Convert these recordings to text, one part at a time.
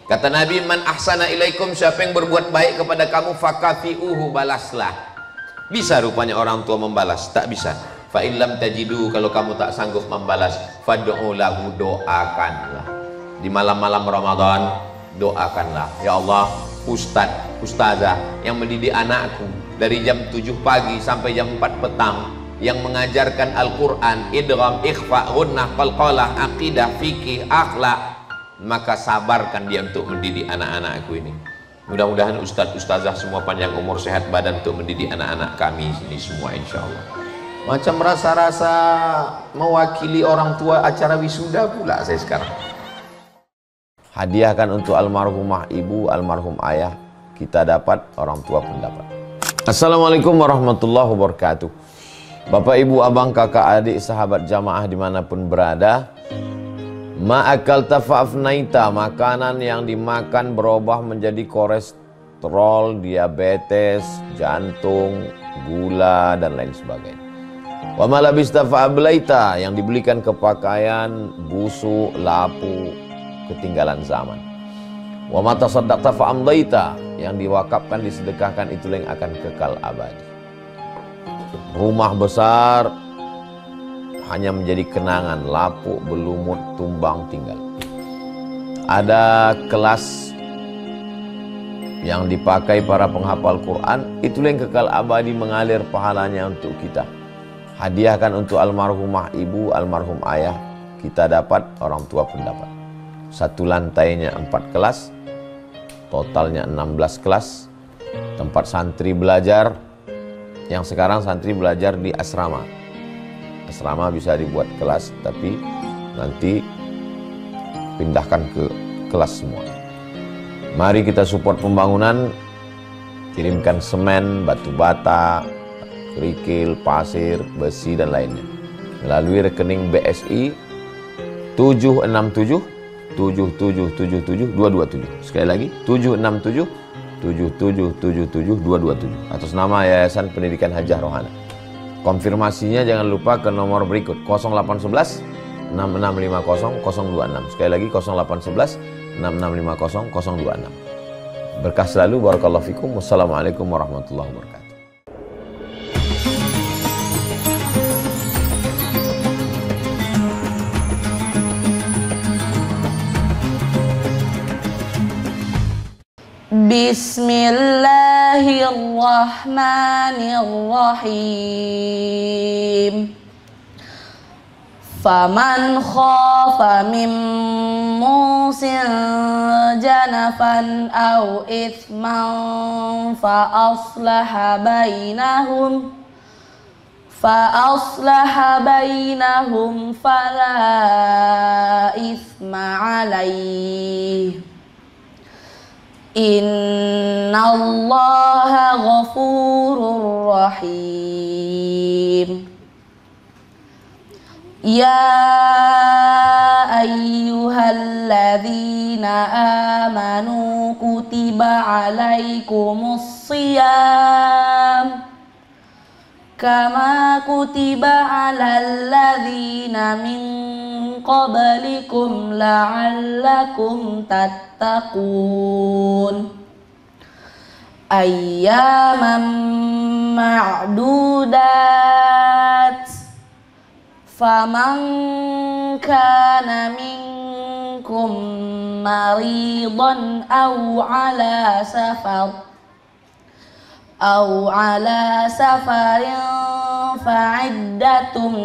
Kata Nabi, man ahsana ilaikum, siapa yang berbuat baik kepada kamu, fakafi'uhu, balaslah. Bisa rupanya orang tua membalas? Tak bisa. Fa illam tajidu, kalau kamu tak sanggup membalas, fad'u lahu, doakanlah. Di malam-malam Ramadan, doakanlah, ya Allah, ustadz, ustazah yang mendidik anakku dari jam 7 pagi sampai jam 4 petang, yang mengajarkan Al-Quran, idgham, ikhfa, gunnah, qalqalah, aqidah, fikih, akhlak, maka sabarkan dia untuk mendidik anak-anakku ini. Mudah-mudahan ustadz, ustazah semua panjang umur, sehat badan untuk mendidik anak-anak kami ini semua, insya Allah. Macam rasa-rasa mewakili orang tua acara wisuda pula saya sekarang. Hadiahkan untuk almarhumah ibu, almarhum ayah, kita dapat, orang tua pun dapat. Assalamualaikum warahmatullahi wabarakatuh. Bapak, ibu, abang, kakak, adik, sahabat jamaah dimanapun berada, ma'akal tafa'afnaita, makanan yang dimakan berubah menjadi kolesterol, diabetes, jantung, gula, dan lain sebagainya. Wa malabista fa'ablaita, yang dibelikan ke pakaian, busuk, lapu, ketinggalan zaman. Wa mata saddaqta fa'amdaita, yang diwakafkan, disedekahkan, itulah yang akan kekal abadi. Rumah besar hanya menjadi kenangan, lapuk, berlumut, tumbang, tinggal. Ada kelas yang dipakai para penghafal Quran, itulah yang kekal abadi, mengalir pahalanya untuk kita. Hadiahkan untuk almarhumah ibu, almarhum ayah, kita dapat, orang tua pun dapat. Satu lantainya 4 kelas, totalnya 16 kelas, tempat santri belajar. Yang sekarang santri belajar di asrama. Asrama bisa dibuat kelas, tapi nanti pindahkan ke kelas semua. Mari kita support pembangunan, kirimkan semen, batu bata, kerikil, pasir, besi, dan lainnya melalui rekening BSI 767 7777 227. Sekali lagi 767 7777 227 atas nama Yayasan Pendidikan Hajah Rohana. Konfirmasinya jangan lupa ke nomor berikut 0811 6650 026. Sekali lagi 0811 6650 026. Berkah selalu, barakallahu fikum. Wassalamualaikum warahmatullahi wabarakatuh. Bismillahirrahmanirrahim. Faman khafa min musin janafan aw ithman fa aslaha bainahum fala ithma alaih. Innallaha ghafurur rahim. Ya ayyuhalladzina amanu kutiba alaikumus shiyam kama kutiba alal ladzina min qablikum la'allakum tattaqun. Ayyaman ma'dudat. Faman kana minkum maridan aw ala safarin fa'iddatum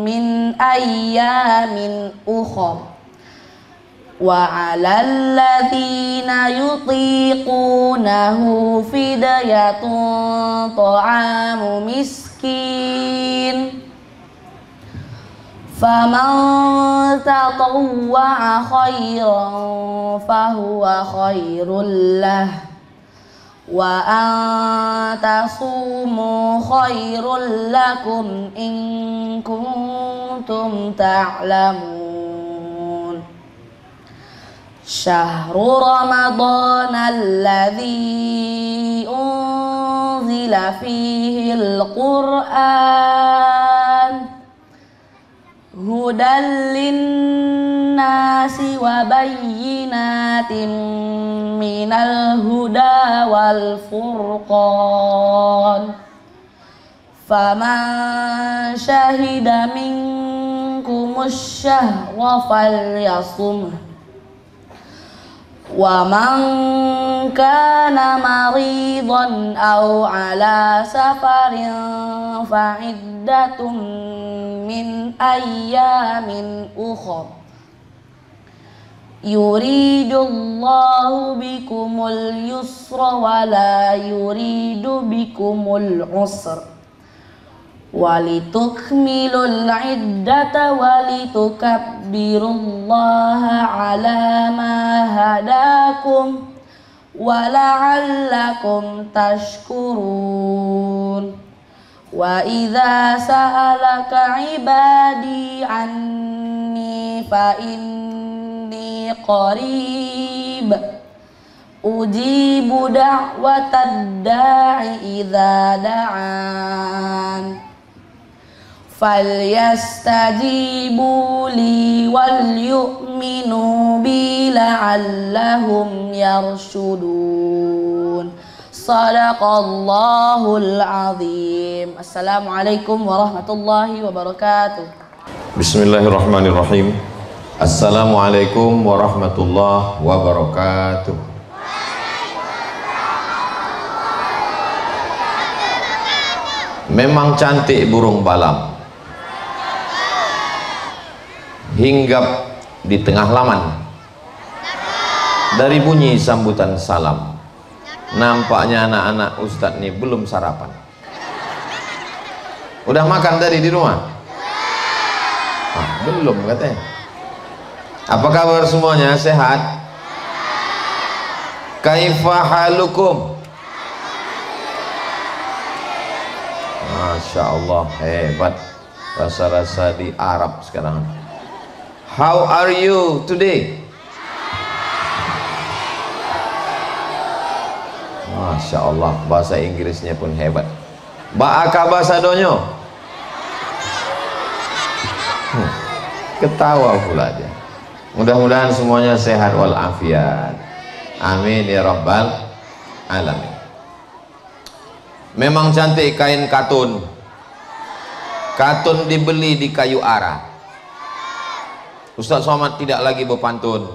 min ayyamin ukhra wa 'alal ladzina yutiqunahu fidyatun ta'amu miskin. Faman tatawwa'a khairan fahuwa khairul lah wa an tasumu khairul lakum in kuntum ta'lamun. Syahru Ramadan alladzi unzila fihi al-Qur'an hudan lin nasi wa bayyinatin minal huda wal furqan faman syahida minkumus syahra falyasum wa man kana maridan aw ala safarin fa iddatum min ayyamin ukhra yuridullahu bikumul yusra wa la yuridu bikumul usra walitukmilul iddata walitukabbirullaha ala ma hadakum wa la'allakum tashkurun wa idza sa'alaka ibadi anni fa inni qarib ujibu da'watad da'i idza da'an falyastajibu li wal yu'minu bi la'allahum yarshudun. Sadaqallahul azim. Assalamualaikum warahmatullahi wabarakatuh. Bismillahirrahmanirrahim. Assalamualaikum warahmatullahi wabarakatuh. Memang cantik burung balam, hinggap di tengah laman. Dari bunyi sambutan salam, nampaknya anak-anak Ustadz ini belum sarapan. Udah makan tadi di rumah? Belum katanya. Apa kabar semuanya? Sehat? Kaifa halukum? Masya Allah, hebat. Rasa-rasa di Arab sekarang. How are you today? Masya Allah, bahasa Inggrisnya pun hebat. Ba'aka bahasa donyo. Ketawa pula dia. Mudah-mudahan semuanya sehat walafiat. Amin ya rabbal alamin. Memang cantik kain katun. Katun dibeli di kayu arah. Ustaz Somad tidak lagi berpantun,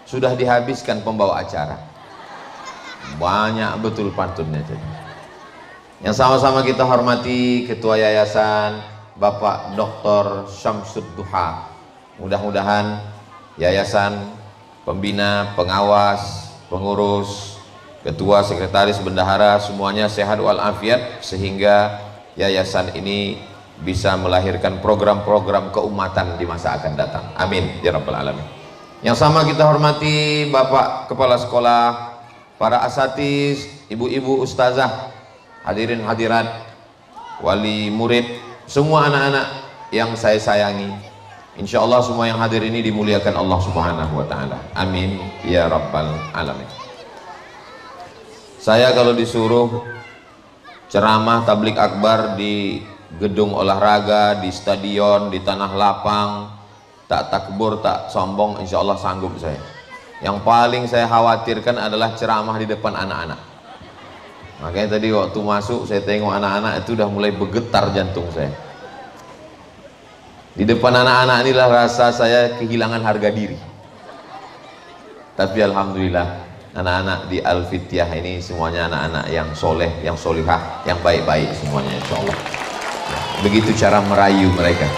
sudah dihabiskan pembawa acara. Banyak betul pantunnya. Yang sama-sama kita hormati Ketua Yayasan Bapak Dr. Syamsud Duha. Mudah-mudahan yayasan, pembina, pengawas, pengurus, ketua, sekretaris, bendahara semuanya sehat walafiat sehingga yayasan ini bisa melahirkan program-program keumatan di masa akan datang. Amin ya rabbal alamin. Yang sama kita hormati Bapak Kepala Sekolah, para asatiz, ibu-ibu ustazah, hadirin hadirat, wali murid, semua anak-anak yang saya sayangi. Insya Allah semua yang hadir ini dimuliakan Allah Subhanahu wa ta'ala. Amin ya rabbal alamin. Saya kalau disuruh ceramah tablik akbar di gedung olahraga, di stadion, di tanah lapang, tak takbur, tak sombong, insya Allah sanggup saya. Yang paling saya khawatirkan adalah ceramah di depan anak-anak. Makanya tadi waktu masuk saya tengok anak-anak itu udah mulai bergetar jantung saya. Di depan anak-anak inilah rasa saya kehilangan harga diri. Tapi alhamdulillah anak-anak di Al-Fityah ini semuanya anak-anak yang soleh, yang solihah, yang baik-baik semuanya insya Allah. Begitu cara merayu mereka.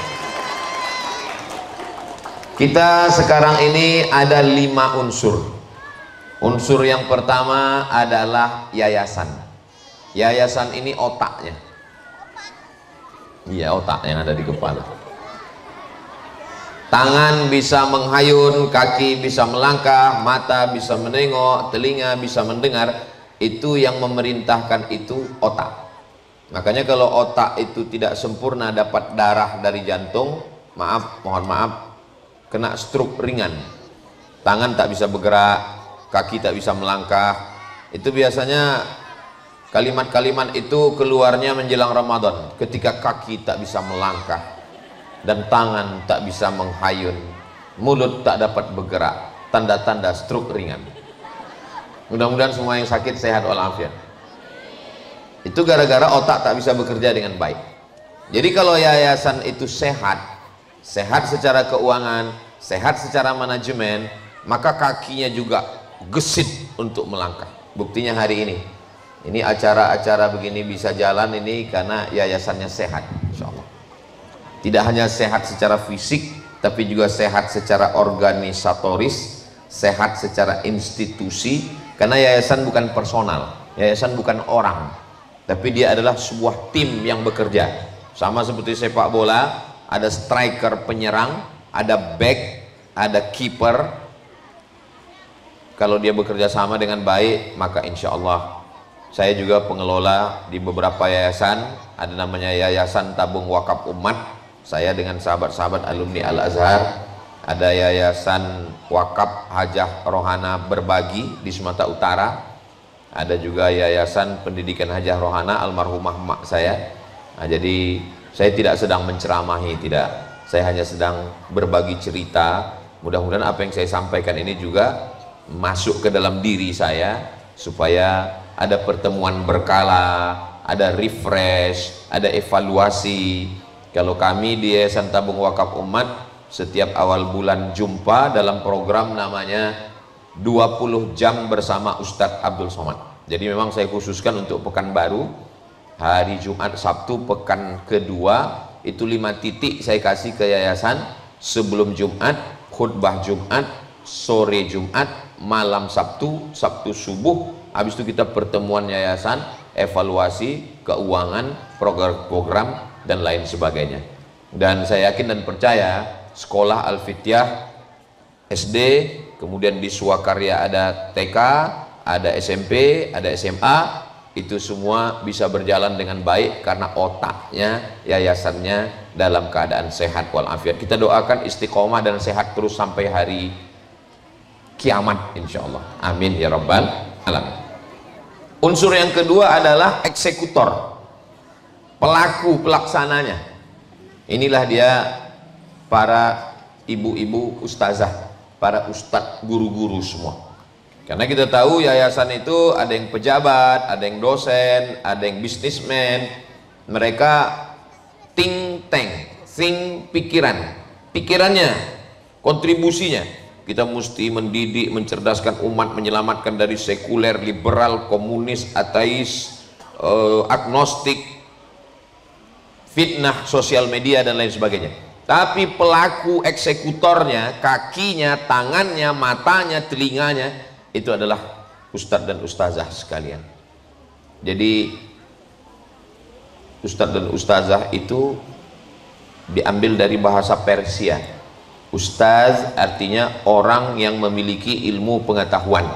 Kita sekarang ini ada 5 unsur. Unsur yang pertama adalah yayasan. Yayasan ini otaknya. Iya, otak yang ada di kepala. Tangan bisa menghayun, kaki bisa melangkah, mata bisa menengok, telinga bisa mendengar. Itu yang memerintahkan itu otak. Makanya kalau otak itu tidak sempurna dapat darah dari jantung, mohon maaf, kena stroke ringan. Tangan tak bisa bergerak, kaki tak bisa melangkah. Itu biasanya kalimat-kalimat itu keluarnya menjelang Ramadan, ketika kaki tak bisa melangkah dan tangan tak bisa menghayun mulut tak dapat bergerak, tanda-tanda stroke ringan. Mudah-mudahan semua yang sakit sehat walafiat. Itu gara-gara otak tak bisa bekerja dengan baik. Jadi kalau yayasan itu sehat, sehat secara keuangan, sehat secara manajemen, maka kakinya juga gesit untuk melangkah. Buktinya hari ini acara-acara begini bisa jalan ini karena yayasannya sehat, insya Allah. Tidak hanya sehat secara fisik, tapi juga sehat secara organisatoris, sehat secara institusi. Karena yayasan bukan personal, yayasan bukan orang, tapi dia adalah sebuah tim yang bekerja. Sama seperti sepak bola, ada striker penyerang, ada back, ada kiper. Kalau dia bekerja sama dengan baik, maka insya Allah. Saya juga pengelola di beberapa yayasan, ada namanya Yayasan Tabung Wakaf Umat. Saya dengan sahabat-sahabat alumni Al-Azhar. Ada Yayasan Wakaf Hajah Rohana Berbagi di Sumatera Utara. Ada juga Yayasan Pendidikan Hajah Rohana almarhumah mak saya. Nah, jadi saya tidak sedang menceramahi, tidak. Saya hanya sedang berbagi cerita. Mudah-mudahan apa yang saya sampaikan ini juga masuk ke dalam diri saya, supaya ada pertemuan berkala, ada refresh, ada evaluasi. Kalau kami di Yayasan Tabung Wakaf Umat, setiap awal bulan jumpa dalam program namanya 20 jam bersama Ustadz Abdul Somad. Jadi memang saya khususkan untuk Pekanbaru, hari Jumat, Sabtu, pekan kedua, itu 5 titik saya kasih ke yayasan. Sebelum Jumat, khutbah Jumat, sore Jumat, malam Sabtu, Sabtu subuh. Habis itu kita pertemuan yayasan, evaluasi, keuangan, program-program, dan lain sebagainya. Dan saya yakin dan percaya, sekolah Al-Fityah SD, kemudian di Swakarya ada TK, ada SMP, ada SMA, itu semua bisa berjalan dengan baik karena otaknya, yayasannya dalam keadaan sehat walafiat. Kita doakan istiqomah dan sehat terus sampai hari kiamat insya Allah. Amin ya rabbal alamin. Unsur yang kedua adalah eksekutor, pelaku pelaksananya. Inilah dia para ibu-ibu ustazah, para ustadz, guru-guru semua. Karena kita tahu yayasan itu ada yang pejabat, ada yang dosen, ada yang bisnismen. Mereka think tank, think pikirannya, kontribusinya. Kita mesti mendidik, mencerdaskan umat, menyelamatkan dari sekuler, liberal, komunis, ateis, agnostik, fitnah sosial media dan lain sebagainya. Tapi pelaku eksekutornya, kakinya, tangannya, matanya, telinganya, itu adalah ustadz dan ustazah sekalian. Jadi ustadz dan ustazah itu diambil dari bahasa Persia. Ustaz artinya orang yang memiliki ilmu pengetahuan.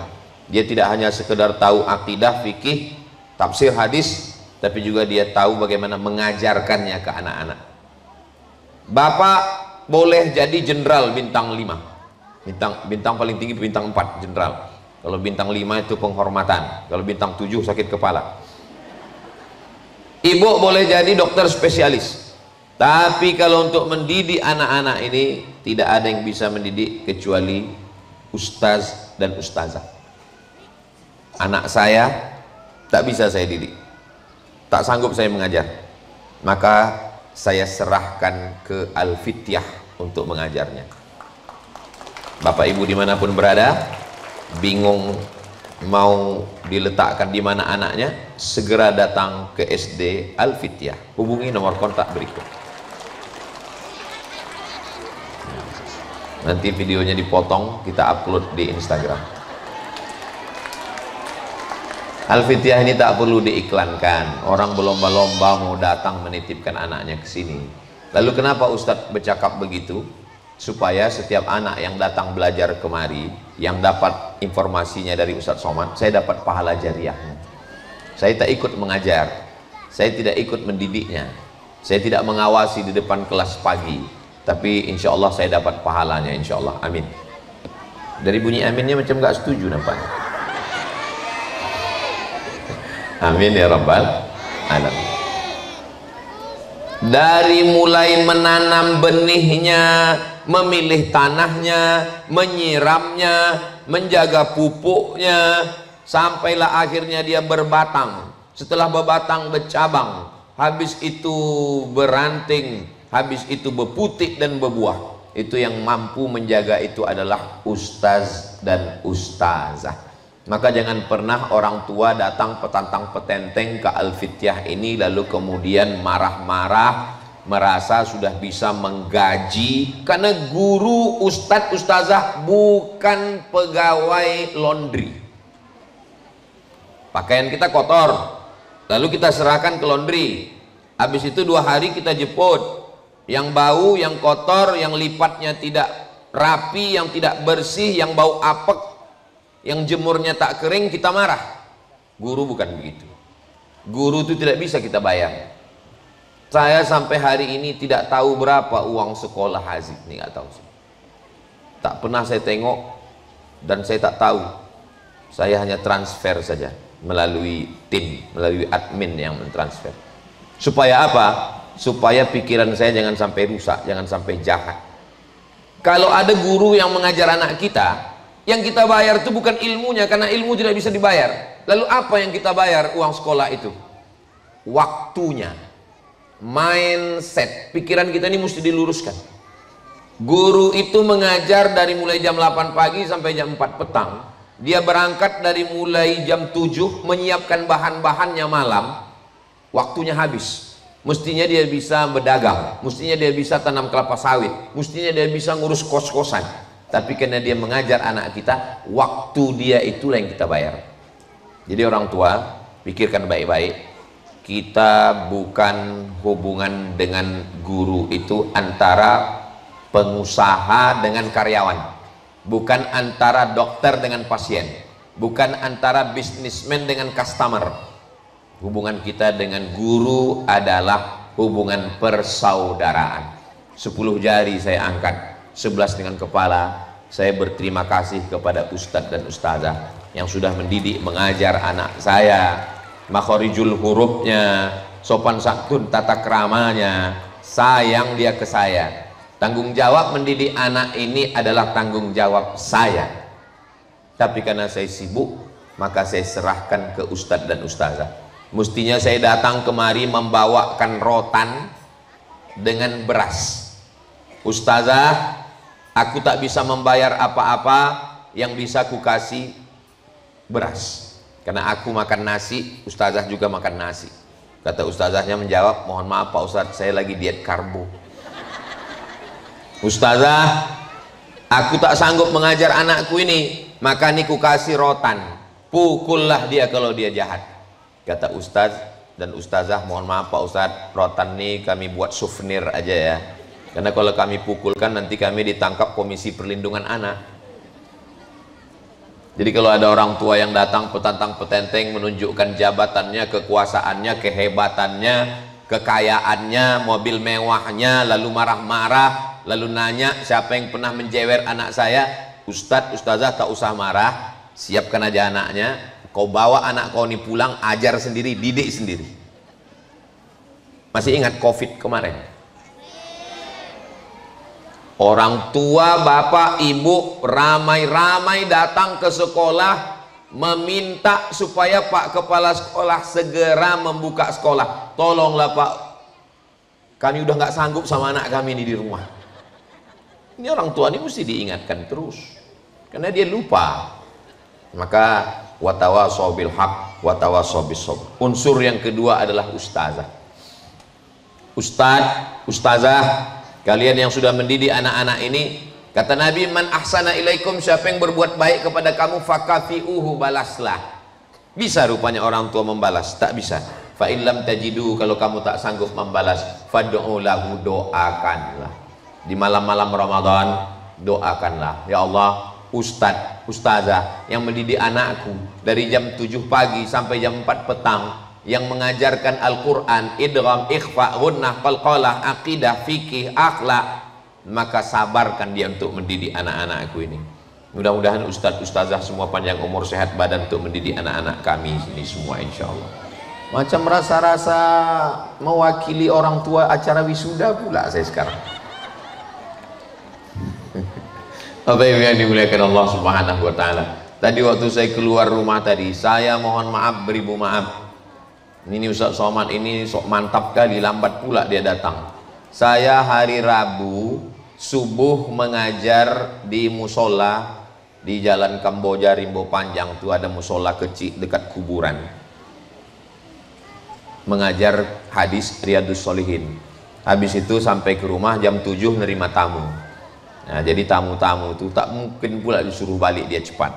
Dia tidak hanya sekedar tahu akidah, fikih, tafsir hadis, tapi juga dia tahu bagaimana mengajarkannya ke anak-anak. Bapak boleh jadi jenderal bintang 5, bintang paling tinggi bintang 4, jenderal. Kalau bintang 5 itu penghormatan, kalau bintang 7 sakit kepala. Ibu boleh jadi dokter spesialis, tapi kalau untuk mendidik anak-anak ini tidak ada yang bisa mendidik kecuali ustaz dan ustazah. Anak saya tak bisa saya didik, tak sanggup saya mengajar, maka saya serahkan ke Al-Fityah untuk mengajarnya. Bapak ibu dimanapun berada, bingung mau diletakkan di mana anaknya, segera datang ke SD Al-Fityah. Hubungi nomor kontak berikut. Nanti videonya dipotong, kita upload di Instagram. Al-Fityah ini tak perlu diiklankan. Orang berlomba-lomba mau datang menitipkan anaknya ke sini. Lalu kenapa Ustadz bercakap begitu? Supaya setiap anak yang datang belajar kemari, yang dapat informasinya dari Ustadz Somad, saya dapat pahala jariahnya. Saya tak ikut mengajar, saya tidak ikut mendidiknya, saya tidak mengawasi di depan kelas pagi, tapi insya Allah saya dapat pahalanya, insya Allah. Amin. Dari bunyi aminnya macam gak setuju nampaknya. Amin ya rabbal alamin. Dari mulai menanam benihnya, memilih tanahnya, menyiramnya, menjaga pupuknya, sampailah akhirnya dia berbatang. Setelah berbatang bercabang, habis itu beranting, habis itu berputik dan berbuah. Itu yang mampu menjaga itu adalah ustaz dan ustazah. Maka jangan pernah orang tua datang petantang petenteng ke Al-Fityah ini lalu kemudian marah-marah, merasa sudah bisa menggaji, karena guru, ustadz, ustazah bukan pegawai laundry. Pakaian kita kotor, lalu kita serahkan ke laundry, habis itu 2 hari kita jemput, yang bau, yang kotor, yang lipatnya tidak rapi, yang tidak bersih, yang bau apek, yang jemurnya tak kering, kita marah. Guru bukan begitu. Guru itu tidak bisa kita bayar. Saya sampai hari ini tidak tahu berapa uang sekolah Hazib nih, nggak tahu. Tak pernah saya tengok dan saya tak tahu. Saya hanya transfer saja melalui tim, melalui admin yang mentransfer. Supaya apa? Supaya pikiran saya jangan sampai rusak, jangan sampai jahat. Kalau ada guru yang mengajar anak kita, yang kita bayar itu bukan ilmunya, karena ilmu tidak bisa dibayar. Lalu apa yang kita bayar uang sekolah itu? Waktunya, mindset, pikiran kita ini mesti diluruskan. Guru itu mengajar dari mulai jam 8 pagi sampai jam 4 petang. Dia berangkat dari mulai jam 7, menyiapkan bahan-bahannya malam. Waktunya habis. Mestinya dia bisa berdagang, mestinya dia bisa tanam kelapa sawit, mestinya dia bisa ngurus kos-kosan. Tapi karena dia mengajar anak kita, waktu dia itulah yang kita bayar. Jadi orang tua, pikirkan baik-baik. Kita bukan hubungan dengan guru itu antara pengusaha dengan karyawan. Bukan antara dokter dengan pasien. Bukan antara bisnismen dengan customer. Hubungan kita dengan guru adalah hubungan persaudaraan. 10 jari saya angkat, 11 dengan kepala. Saya berterima kasih kepada ustadz dan ustazah yang sudah mendidik, mengajar anak saya, makhorijul hurufnya, sopan santun, tata keramanya, sayang dia ke saya. Tanggung jawab mendidik anak ini adalah tanggung jawab saya. Tapi karena saya sibuk, maka saya serahkan ke ustadz dan ustazah. Mestinya saya datang kemari membawakan rotan dengan beras. Ustazah, aku tak bisa membayar apa-apa, yang bisa ku kasih beras. Karena aku makan nasi, ustazah juga makan nasi. Kata ustazahnya menjawab, mohon maaf Pak Ustadz, saya lagi diet karbo. Ustazah, aku tak sanggup mengajar anakku ini, maka ini ku kasih rotan. Pukullah dia kalau dia jahat. Kata ustaz dan ustazah, mohon maaf Pak Ustadz, rotan ini kami buat souvenir aja ya. Karena kalau kami pukulkan nanti kami ditangkap Komisi Perlindungan Anak. Jadi kalau ada orang tua yang datang petantang petenteng menunjukkan jabatannya, kekuasaannya, kehebatannya, kekayaannya, mobil mewahnya, lalu marah-marah, lalu nanya siapa yang pernah menjewer anak saya, ustadz, ustazah tak usah marah, siapkan aja anaknya, kau bawa anak kau ini pulang, ajar sendiri, didik sendiri. Masih ingat COVID kemarin? Orang tua, bapak, ibu ramai-ramai datang ke sekolah meminta supaya Pak Kepala Sekolah segera membuka sekolah. Tolonglah Pak, kami udah nggak sanggup sama anak kami ini di rumah. Ini orang tua ini mesti diingatkan terus, karena dia lupa. Maka watawasaw bil haq watawasaw bis sabr. Unsur yang kedua adalah ustazah. Ustadz, ustazah, kalian yang sudah mendidik anak-anak ini, kata Nabi, man ahsana ilaikum, siapa yang berbuat baik kepada kamu, fakafi'uhu, balaslah. Bisa rupanya orang tua membalas? Tak bisa. Fa illam tajidu, kalau kamu tak sanggup membalas, fad'u lahu, doakanlah. Di malam-malam Ramadan, doakanlah, ya Allah, ustadz, ustazah yang mendidik anakku dari jam 7 pagi sampai jam 4 petang, yang mengajarkan Al-Quran, idgham, ikhfa, gunnah, qalqalah, aqidah, fikih, akhlak, maka sabarkan dia untuk mendidik anak-anakku ini. Mudah-mudahan ustadz, ustazah semua panjang umur, sehat badan untuk mendidik anak-anak kami ini semua, insya Allah. Macam rasa-rasa mewakili orang tua acara wisuda pula saya sekarang. Bapak Ibu yang dimuliakan Allah Subhanahu wa taala. Tadi waktu saya keluar rumah tadi, saya mohon maaf beribu maaf. Ini Ustaz Somad ini sok mantap kali, lambat pula dia datang. Saya hari Rabu subuh mengajar di musola di Jalan Kamboja Rimbo Panjang, tuh ada musola kecil dekat kuburan. Mengajar hadis Riyadus Sholihin. Habis itu sampai ke rumah jam 7 nerima tamu. Nah, jadi tamu-tamu itu tak mungkin pula disuruh balik dia cepat.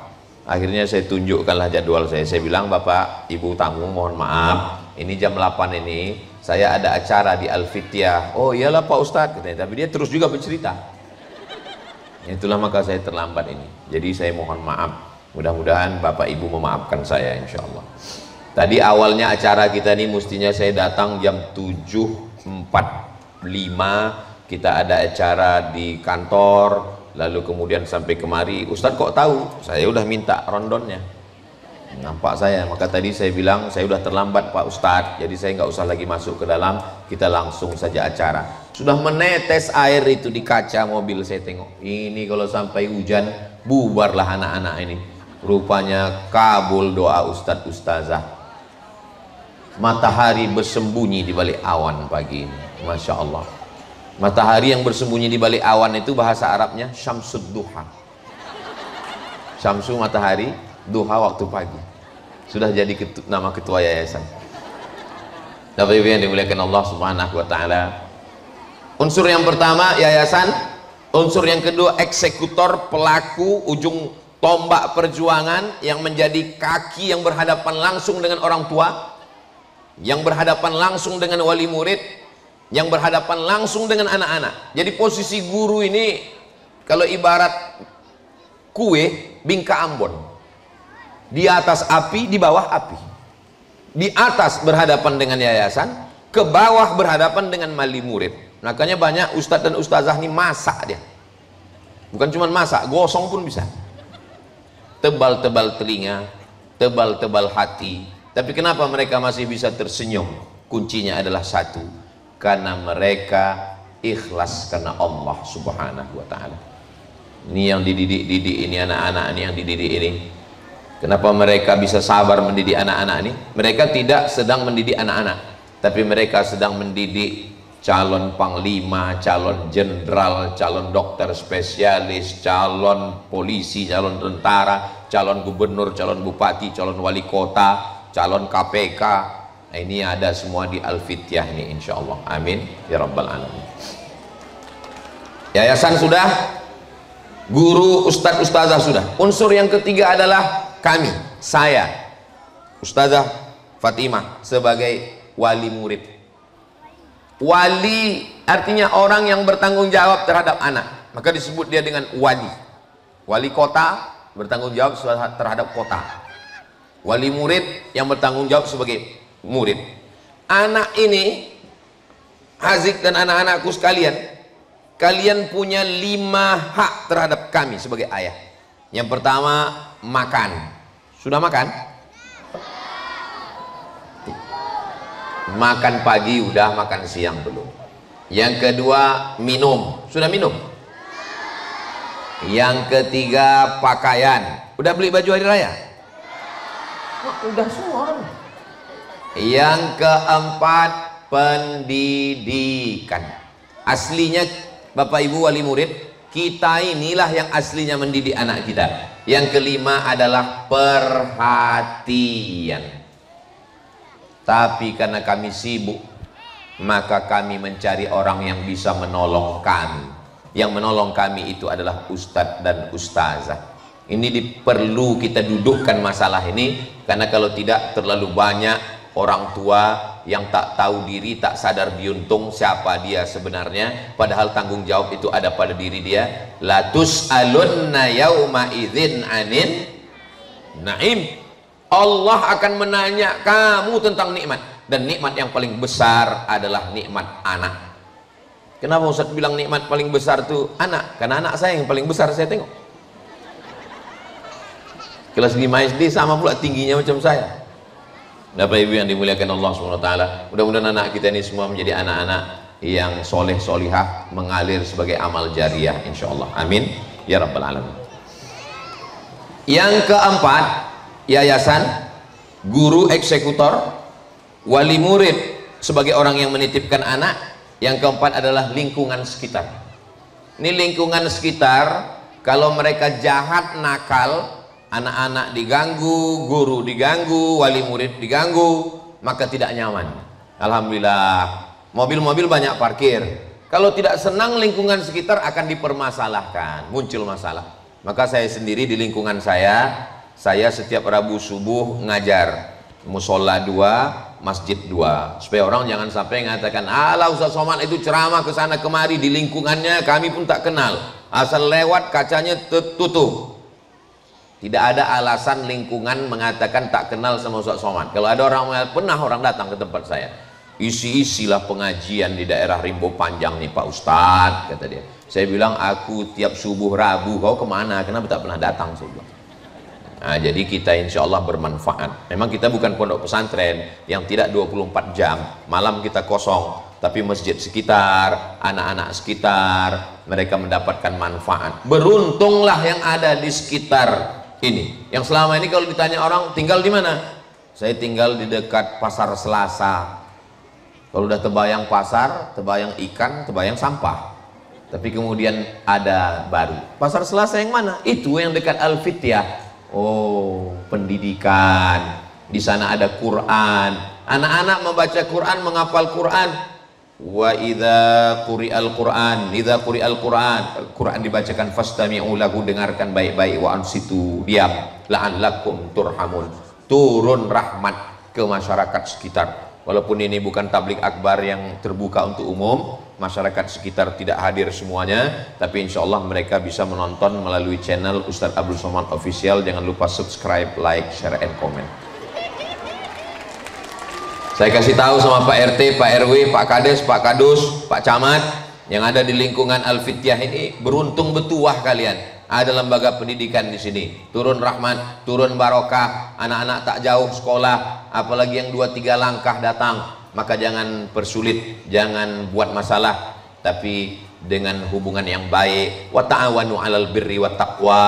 Akhirnya saya tunjukkanlah jadwal saya. Saya bilang, Bapak, Ibu tamu mohon maaf, ini jam 8 ini saya ada acara di Al-Fitiah. Oh iyalah Pak Ustadz, katanya. Tapi dia terus juga bercerita. Itulah maka saya terlambat ini. Jadi saya mohon maaf. Mudah-mudahan Bapak Ibu memaafkan saya insya Allah. Tadi awalnya acara kita ini mestinya saya datang jam 7.45. Kita ada acara di kantor. Lalu kemudian sampai kemari, Ustadz kok tahu? Saya udah minta rondonnya. Nampak saya, maka tadi saya bilang saya udah terlambat Pak Ustadz, jadi saya nggak usah lagi masuk ke dalam, kita langsung saja acara. Sudah menetes air itu di kaca mobil, saya tengok. Ini kalau sampai hujan, bubarlah anak-anak ini. Rupanya kabul doa Ustadz Ustazah. Matahari bersembunyi di balik awan pagi ini, Masya Allah. Matahari yang bersembunyi di balik awan itu bahasa Arabnya Syamsud Duha. Syamsu matahari, duha waktu pagi. Sudah jadi nama ketua yayasan. Bapak Ibu yang dimuliakan Allah Subhanahu wa taala. Unsur yang pertama yayasan, unsur yang kedua eksekutor, pelaku, ujung tombak perjuangan yang menjadi kaki yang berhadapan langsung dengan orang tua, yang berhadapan langsung dengan wali murid, yang berhadapan langsung dengan anak-anak. Jadi posisi guru ini kalau ibarat kue bingka Ambon, di atas api, di bawah api. Di atas berhadapan dengan yayasan, ke bawah berhadapan dengan wali murid. Makanya banyak ustadz dan ustazah ini masak dia. Bukan cuma masak, gosong pun bisa. Tebal-tebal telinga, tebal-tebal hati. Tapi kenapa mereka masih bisa tersenyum? Kuncinya adalah satu, karena mereka ikhlas karena Allah Subhanahu wa ta'ala. Ini yang dididik-didik ini, anak-anak ini yang dididik ini. Kenapa mereka bisa sabar mendidik anak-anak ini? Mereka tidak sedang mendidik anak-anak, tapi mereka sedang mendidik calon panglima, calon jenderal, calon dokter spesialis, calon polisi, calon tentara, calon gubernur, calon bupati, calon wali kota, calon KPK. Ini ada semua di Al-Fitiah ini insya Allah. Amin ya rabbal alamin. Yayasan sudah, guru, ustadz, ustazah sudah. Unsur yang ketiga adalah kami, saya, Ustazah Fatimah sebagai wali murid. Wali artinya orang yang bertanggung jawab terhadap anak, maka disebut dia dengan wali. Wali kota bertanggung jawab terhadap kota. Wali murid yang bertanggung jawab sebagai murid. Anak ini, Hazik dan anak-anakku sekalian, kalian punya 5 hak terhadap kami sebagai ayah. Yang pertama, makan. Sudah makan? Makan pagi udah, makan siang belum. Yang kedua, minum. Sudah minum? Yang ketiga, pakaian. Udah beli baju hari raya? Udah semua orang. Yang keempat, pendidikan. Aslinya Bapak Ibu wali murid, kita inilah yang aslinya mendidik anak kita. Yang kelima adalah perhatian. Tapi karena kami sibuk, maka kami mencari orang yang bisa menolong kami. Yang menolong kami itu adalah ustadz dan ustazah. Ini perlu kita dudukkan masalah ini, karena kalau tidak terlalu banyak orang tua yang tak tahu diri, tak sadar diuntung siapa dia sebenarnya, padahal tanggung jawab itu ada pada diri dia. La tus'alunna yauma idzin anin naim. Allah akan menanya kamu tentang nikmat, dan nikmat yang paling besar adalah nikmat anak. Kenapa Ustaz bilang nikmat paling besar itu anak? Karena anak saya yang paling besar saya tengok. Kelas 5 SD sama pula tingginya macam saya. Bapak Ibu yang dimuliakan Allah SWT, mudah-mudahan anak kita ini semua menjadi anak-anak yang soleh solihah, mengalir sebagai amal jariah insya Allah. Amin ya rabbal alamin. Yang keempat, yayasan, guru eksekutor, wali murid sebagai orang yang menitipkan anak. Yang keempat adalah lingkungan sekitar. Ini lingkungan sekitar, kalau mereka jahat, nakal, anak-anak diganggu, guru diganggu, wali murid diganggu, maka tidak nyaman. Alhamdulillah, mobil-mobil banyak parkir. Kalau tidak senang lingkungan sekitar akan dipermasalahkan, muncul masalah. Maka saya sendiri di lingkungan saya setiap Rabu subuh ngajar musola 2, masjid 2, supaya orang jangan sampai mengatakan, alah Ustaz Somad itu ceramah ke sana kemari, di lingkungannya kami pun tak kenal, asal lewat kacanya tutup. Tidak ada alasan lingkungan mengatakan tak kenal sama Ustaz Somad. Kalau ada orang, pernah orang datang ke tempat saya, isi-isilah pengajian di daerah Rimbo Panjang nih Pak Ustadz, kata dia. Saya bilang, aku tiap subuh Rabu, kau kemana? Kenapa tak pernah datang? Saya bilang. Nah, jadi kita insya Allah bermanfaat. Memang kita bukan pondok pesantren yang tidak 24 jam, malam kita kosong, tapi masjid sekitar, anak-anak sekitar, mereka mendapatkan manfaat. Beruntunglah yang ada di sekitar ini. Yang selama ini kalau ditanya orang, tinggal di mana? Saya tinggal di dekat Pasar Selasa. Kalau udah terbayang pasar, terbayang ikan, terbayang sampah. Tapi kemudian ada baru. Pasar Selasa yang mana? Itu yang dekat Al-Fityah. Oh, pendidikan. Di sana ada Quran. Anak-anak membaca Quran, menghafal Quran. Wa idza quri'al Quran, idza quri'al Quran, Quran dibacakan fastami'u lahu, dengarkan baik-baik, wa ansitu, diam, la'allakum turhamun. Turun rahmat ke masyarakat sekitar. Walaupun ini bukan tablik akbar yang terbuka untuk umum, masyarakat sekitar tidak hadir semuanya, tapi insya Allah mereka bisa menonton melalui channel Ustadz Abdul Somad Official. Jangan lupa subscribe, like, share, and comment. Saya kasih tahu sama Pak RT, Pak RW, Pak Kades, Pak Kadus, Pak Camat yang ada di lingkungan Al-Fityah ini, beruntung betuah kalian. Ada lembaga pendidikan di sini. Turun rahmat, turun barokah, anak-anak tak jauh sekolah, apalagi yang 2-3 langkah datang. Maka jangan persulit, jangan buat masalah, tapi dengan hubungan yang baik. Wa ta'awanu 'alal birri wat taqwa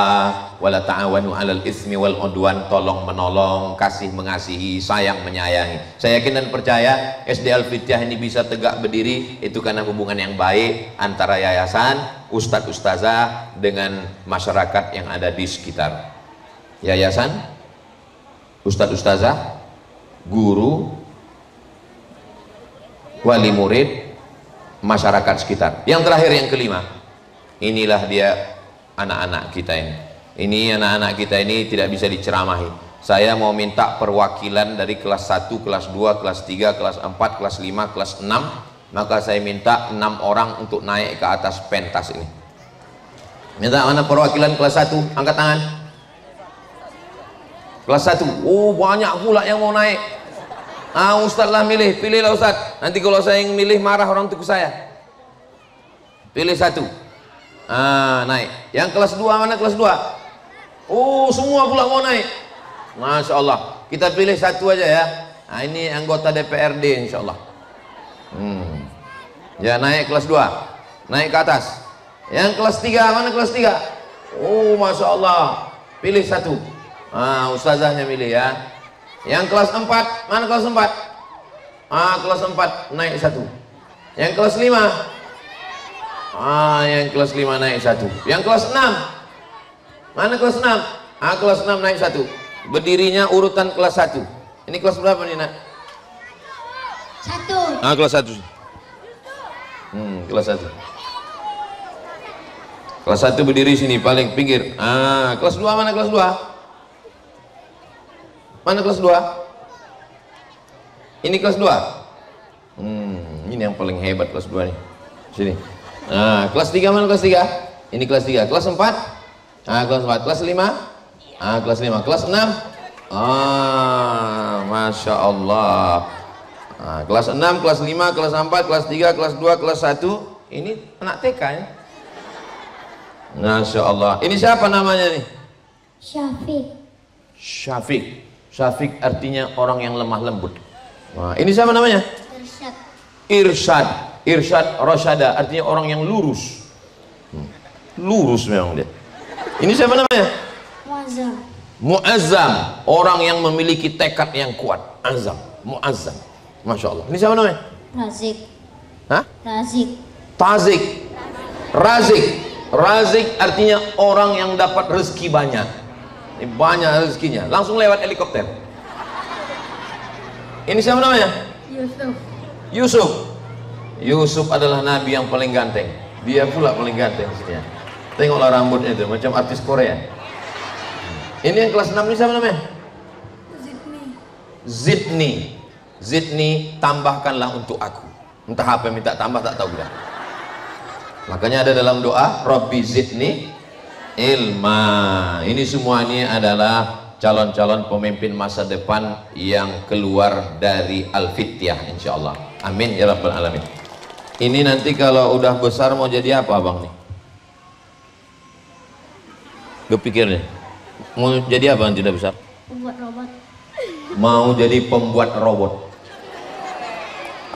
wa la ta'awanu 'alal itsmi wal 'udwan. Tolong menolong, kasih mengasihi, sayang menyayangi. Saya yakin dan percaya SD Al-Fityah ini bisa tegak berdiri itu karena hubungan yang baik antara yayasan, ustadz ustazah dengan masyarakat yang ada di sekitar. Yayasan, ustadz ustazah, guru, wali murid, masyarakat sekitar. Yang terakhir, yang kelima, inilah dia anak-anak kita ini. Ini anak-anak kita ini tidak bisa diceramahi. Saya mau minta perwakilan dari kelas 1, kelas 2, kelas 3, kelas 4, kelas 5, kelas 6. Maka saya minta 6 orang untuk naik ke atas pentas ini. Minta mana perwakilan kelas 1? Angkat tangan. Kelas 1. Oh, banyak pula yang mau naik. Ustadz lah milih, pilihlah Ustadz. Nanti kalau saya yang milih marah orang tua saya. Pilih 1. Naik. Yang kelas 2 mana kelas 2? Oh, semua pula mau naik. Masya Allah. Kita pilih 1 aja ya. Ini anggota DPRD insya Allah. Ya, naik kelas 2. Naik ke atas. Yang kelas 3 mana kelas 3? Oh, Masya Allah. Pilih 1. Ustazahnya milih ya. Yang kelas 4, mana kelas 4? Kelas 4 naik 1. Yang kelas 5? Yang kelas 5 naik 1. Yang kelas 6? Mana kelas 6? Kelas 6 naik 1. Berdirinya urutan kelas 1. Ini kelas berapa nih, Nak? 1. Kelas 1. Kelas 1. Kelas 1 berdiri sini paling pinggir. Kelas 2 mana kelas 2? Mana kelas 2? Ini kelas 2. Ini yang paling hebat kelas 2 nih. Sini. Kelas 3 mana kelas 3? Ini kelas 3. Kelas 4? Kelas 4. Kelas 5? Kelas 5. Kelas 6? Masya Allah. Kelas 6, kelas 5, kelas 4, kelas 3, kelas 2, kelas 1. Ini anak TK ya. Masya Allah. Ini siapa namanya nih? Syafiq. Syafiq. Syafiq artinya orang yang lemah lembut. Ini siapa namanya? Irsyad. Irsyad. Irsyad Rosyada artinya orang yang lurus. Lurus memang dia. Ini siapa namanya? Muazzam. Muazzam, orang yang memiliki tekad yang kuat. Azam, Muazzam. Masya Allah. Ini siapa namanya? Razik. Hah? Razik. Tazik, Razik. Razik artinya orang yang dapat rezeki banyak. Ini banyak rezekinya. Langsung lewat helikopter. Ini siapa namanya? Yusuf. Yusuf. Yusuf adalah nabi yang paling ganteng. Dia pula paling ganteng sini. Tengoklah rambutnya itu, macam artis Korea. Ini yang kelas 6 ini siapa namanya? Zidni. Zidni. Zidni, tambahkanlah untuk aku. Entah apa yang minta tambah, tak tahu kita. Makanya ada dalam doa, Rabbi Zidni ilma. Ini semua ini adalah calon-calon pemimpin masa depan yang keluar dari Al-Fityah, insyaallah. Amin ya rabbal alamin. Ini nanti kalau udah besar mau jadi apa abang nih? Kepikirnya mau jadi apa nanti udah besar? Pembuat robot. Mau jadi pembuat robot.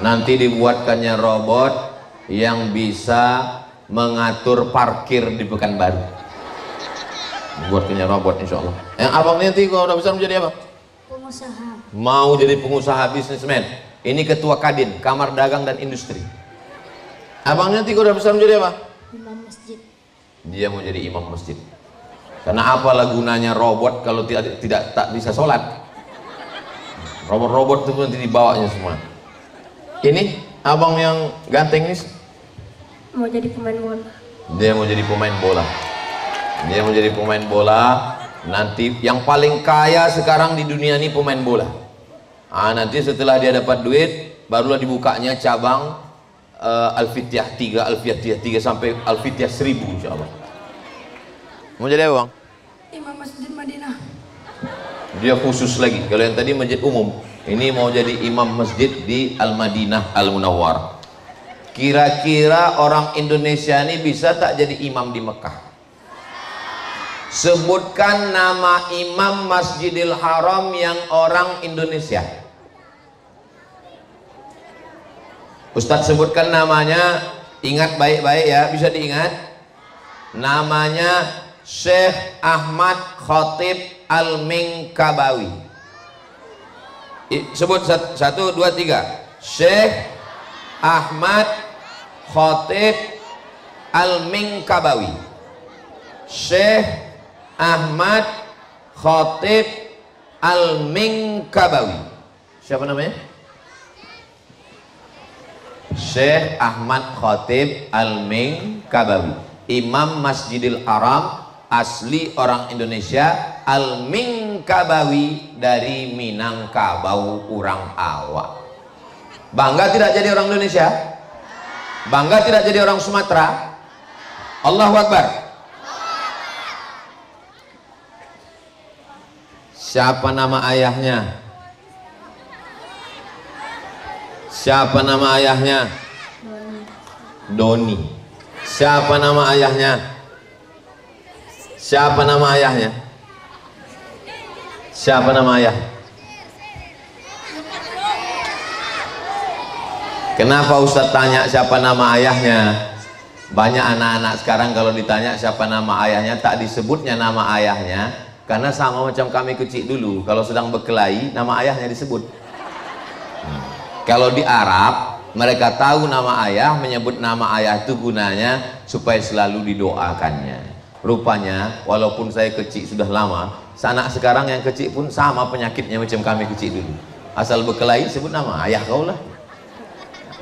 Nanti dibuatkannya robot yang bisa mengatur parkir di Pekanbaru. Buatkannya robot insyaallah. Yang abang nanti kalau udah besar menjadi apa? Pengusaha. Mau jadi pengusaha bisnismen. Ini ketua Kadin, Kamar Dagang dan Industri. Abang nanti kalau udah besar menjadi apa? Imam masjid. Dia mau jadi imam masjid. Karena apalah gunanya robot kalau tidak tak bisa sholat. Robot-robot itu nanti dibawanya semua. Ini abang yang ganteng ini Mau jadi pemain bola. dia mau jadi pemain bola. Dia mau jadi pemain bola. Nanti yang paling kaya sekarang di dunia ini pemain bola. Nanti setelah dia dapat duit, barulah dibukanya cabang Al-Fityah 3, Al-Fityah 3 sampai Al-Fityah 1000 insyaallah. Mau jadi apa bang? Imam Masjid Madinah. Dia khusus lagi. Kalau yang tadi masjid umum, ini mau jadi imam masjid di Al-Madinah Al-Munawwar. Kira-kira orang Indonesia ini bisa tak jadi imam di Mekah? Sebutkan nama imam Masjidil Haram yang orang Indonesia. Ustadz sebutkan namanya, ingat baik-baik ya, bisa diingat. Namanya Syekh Ahmad Khatib Al-Minkabawi. Sebut 1, 2, 3. Syekh Ahmad Khatib Al-Minkabawi. Syekh Ahmad Khatib Al-Minkabawi. Siapa namanya? Syekh Ahmad Khatib Al-Minkabawi, Imam Masjidil Haram, asli orang Indonesia, Al-Minkabawi dari Minangkabau, orang Awak. Bangga tidak jadi orang Indonesia? Bangga tidak jadi orang Sumatera? Allahu Akbar. Siapa nama ayahnya? Siapa nama ayahnya? Doni. Siapa nama ayahnya? Siapa nama ayahnya? Siapa nama ayah? Kenapa Ustadz tanya siapa nama ayahnya? Banyak anak-anak sekarang kalau ditanya siapa nama ayahnya, tak disebutnya nama ayahnya, karena sama macam kami kecil dulu, kalau sedang berkelahi nama ayahnya disebut. Kalau di Arab mereka tahu nama ayah, menyebut nama ayah itu gunanya supaya selalu didoakannya. Rupanya walaupun saya kecil sudah lama, anak sekarang yang kecil pun sama penyakitnya macam kami kecil dulu. Asal berkelahi sebut nama ayah kau lah.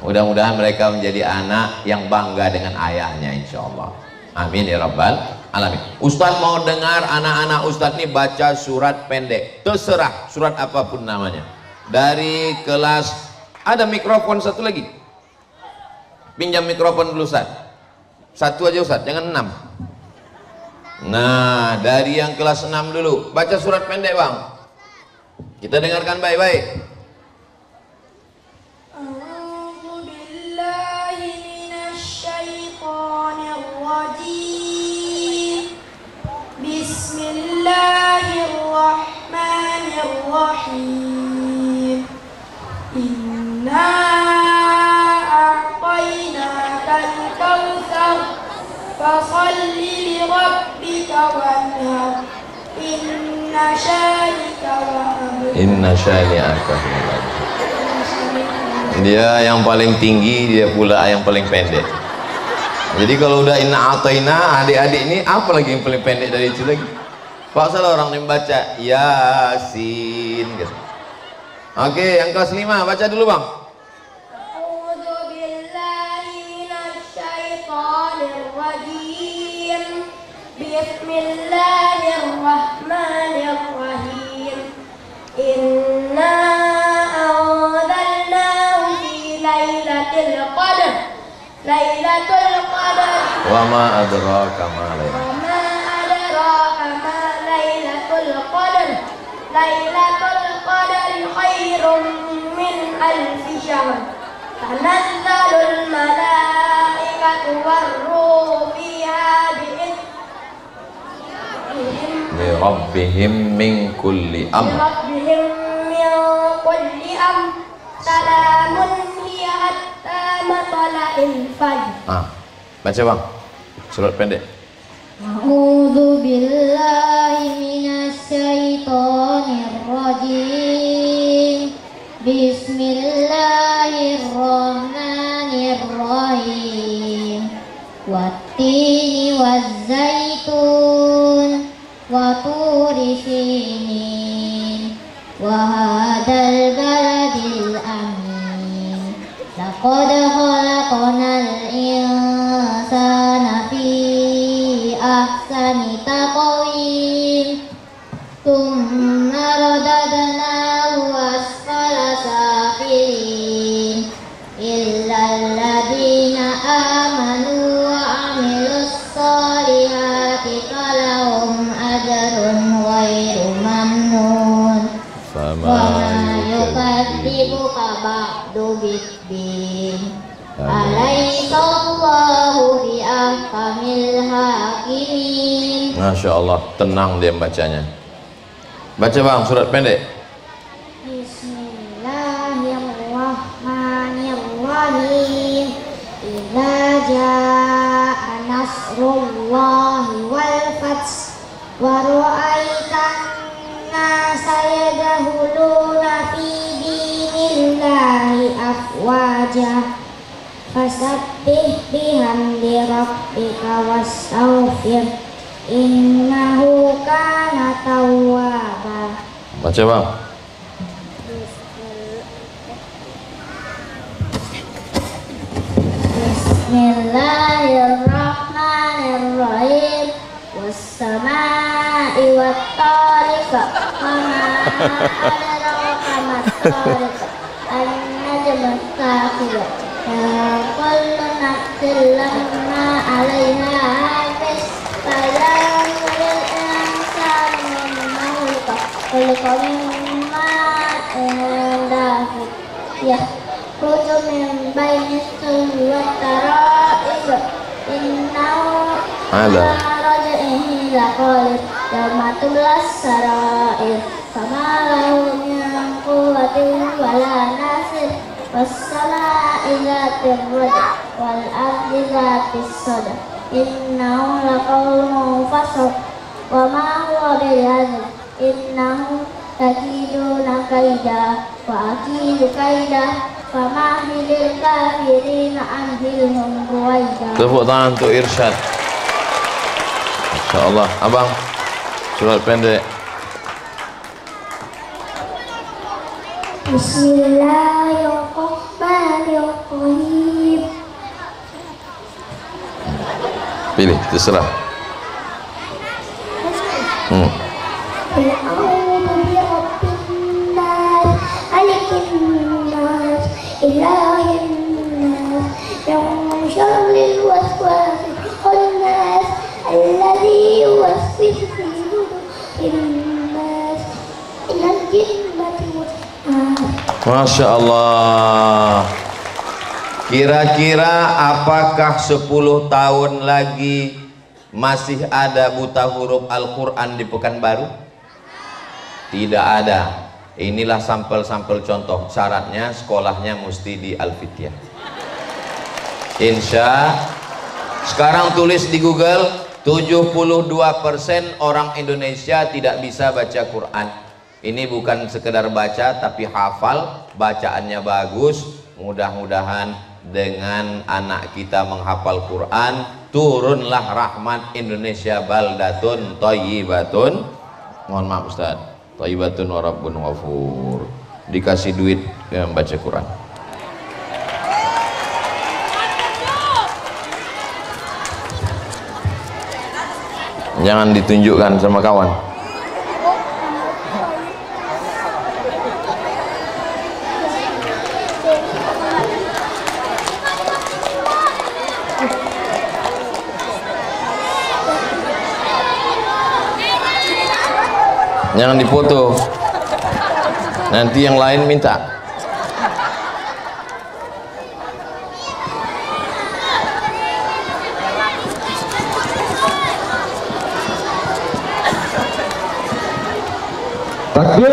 Mudah-mudahan mereka menjadi anak yang bangga dengan ayahnya insyaallah. Amin ya rabbal alamin. Ustadz mau dengar anak-anak Ustadz ini baca surat pendek, terserah surat apapun namanya. Dari kelas, ada mikrofon satu lagi, pinjam mikrofon dulu Ustadz. Satu aja Ustadz, jangan 6. Nah, dari yang kelas 6 dulu, baca surat pendek bang. Kita dengarkan baik-baik. Bismillahirrahmanirrahim. Inna a'tainakal kautsar fasholli li rabbika وانهر إن شانئك وأبتر. Inna syani'aka huwal abtar. Dia yang paling tinggi, dia pula yang paling pendek. Jadi kalau udah inna ataina, adik-adik ini apa lagi yang paling pendek dari itu lagi? Pak salah orang yang baca Yasin gitu. Oke, yang kelas 5 baca dulu bang. A'udzu billahi minasyaitonir rajim. Bismillahirrahmanirrahim. Inna anzalnahu fi lailatul qadr. Lailatul qadr. Wa ma adraka ma lailatul. Wa ma adraka ma lailatul qadr. Lailatul qadri khairum min alfi syahr. Tanazzalul malaikatu war-ruhu fiha Li rabbihim min kulli amr. rabbihim min kulli amr. Salamun hiya hatta matla'il fajr. Baca bang, surat pendek. A'udzu billahi minasyaitonir rajim. Bismillahirrahmanirrahim. Wattini wazzaitun wa turi sinin wa hadzal baladil amin. Laqad khalaqnal insana fi ahsani taqwim. Tsumma radadnahu asfala safilin. Illal ladzina amanu wa 'amilus sholihati falahum ajrun ghairu mamnun. Wa ma yukadzibuka ba'du biddin. Alaysa Allahu bi ahkamil hakimin. Masya Allah, tenang dia bacanya. Baca bang, surat pendek. Bismillahirrahmanirrahim. Idza jaa nasrullahi wal fath wa ra'aitan nasa yadkhuluna fi dinillahi afwaja. Fasabbih bihamdi rabbika wastaghfir innahu kana tawwaba. Baca bang. Bismillahirrahmanirrahim. Was-samaa'i wat-tariq wa ma adraka mat-tariq. An-najmu as-saqib. Kullu nafsin lamma 'alaiha hafiz. Fayanzuril insanu mimma khuliqa. Khuliqa min ma'in dafiq. Yakhruju min bayni sulbi wat-tara'ib. Innahu 'ala raj'ihi laqadir. Yawma tublas sarair. Fama lahu min quwwatin wala nasir. Was-samaa'i dzatir raj' wal ardi dzatis sadr. Innahu laqawlun fasl wa ma huwa bilhazl. Innahum yakiduna kaida wa akidu kaida. Famahilil kafirina anhilhum ruwaida. Tepuk tangan untuk Irsyad. Masya Allah. Abang, surat pendek. Bismillahirrahmanirrahim. Pilih, terserah. A'udzu birabbin nas, malikin nas, ilahin nas, min syarril waswasil khannas, alladzi yuwaswisu fi sudurin nas, minal jinnati wan nas. Masya Allah. Kira-kira apakah 10 tahun lagi masih ada buta huruf Al-Quran di Pekanbaru? Tidak ada. Inilah sampel-sampel contoh. Syaratnya sekolahnya mesti di Al-Fityah. Insya. Sekarang tulis di Google 72% orang Indonesia tidak bisa baca Quran. Ini bukan sekedar baca tapi hafal, bacaannya bagus. Mudah-mudahan dengan anak kita menghafal Quran, turunlah rahmat Indonesia baldatun thayyibatun. Mohon maaf Ustaz, thayyibatun wa rabbun ghafur. Dikasih duit yang baca Quran. Jangan ditunjukkan sama kawan. Jangan dipoto. Nanti yang lain minta. Takbir.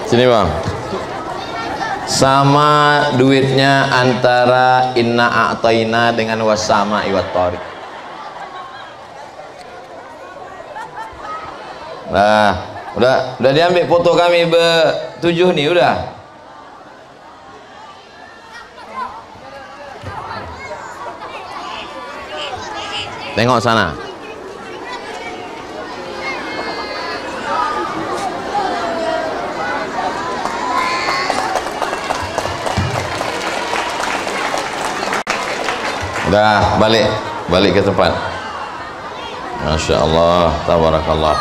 Sini bang. Sama duitnya antara inna a'tayna dengan wasama iwat tariq. Nah, udah diambil foto kami bertujuh nih, udah. Tengok sana. Udah, balik ke tempat. Masya Allah, tabarakallah.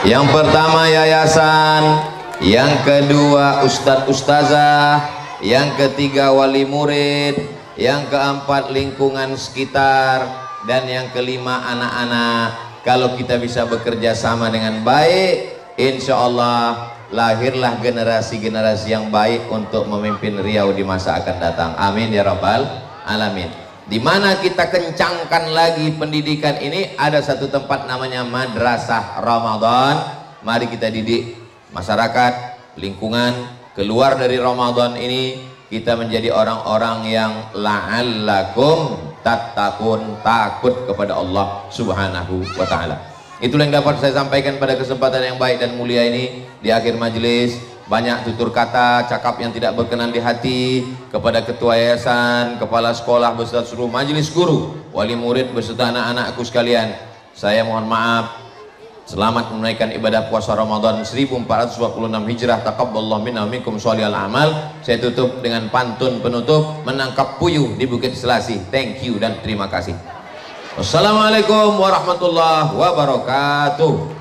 Yang pertama yayasan, yang kedua ustadz ustazah, yang ketiga wali murid, yang keempat lingkungan sekitar, dan yang kelima anak-anak. Kalau kita bisa bekerja sama dengan baik, insya Allah lahirlah generasi-generasi yang baik untuk memimpin Riau di masa akan datang. Amin ya rabbal alamin. Di mana kita kencangkan lagi pendidikan ini, ada satu tempat namanya Madrasah Ramadan. Mari kita didik masyarakat, lingkungan, keluar dari Ramadan ini kita menjadi orang-orang yang la'allakum tattaqun, takut kepada Allah Subhanahu wa taala. Itulah yang dapat saya sampaikan pada kesempatan yang baik dan mulia ini. Di akhir majelis banyak tutur kata, cakap yang tidak berkenan di hati kepada ketua yayasan, kepala sekolah beserta seluruh majelis guru, wali murid beserta anak-anakku sekalian. Saya mohon maaf. Selamat menunaikan ibadah puasa Ramadan 1426 Hijrah. Taqabbalallahu minna wa minkum sholihal amal. Saya tutup dengan pantun penutup, menangkap puyuh di Bukit Selasih. Thank you dan terima kasih. Wassalamualaikum warahmatullahi wabarakatuh.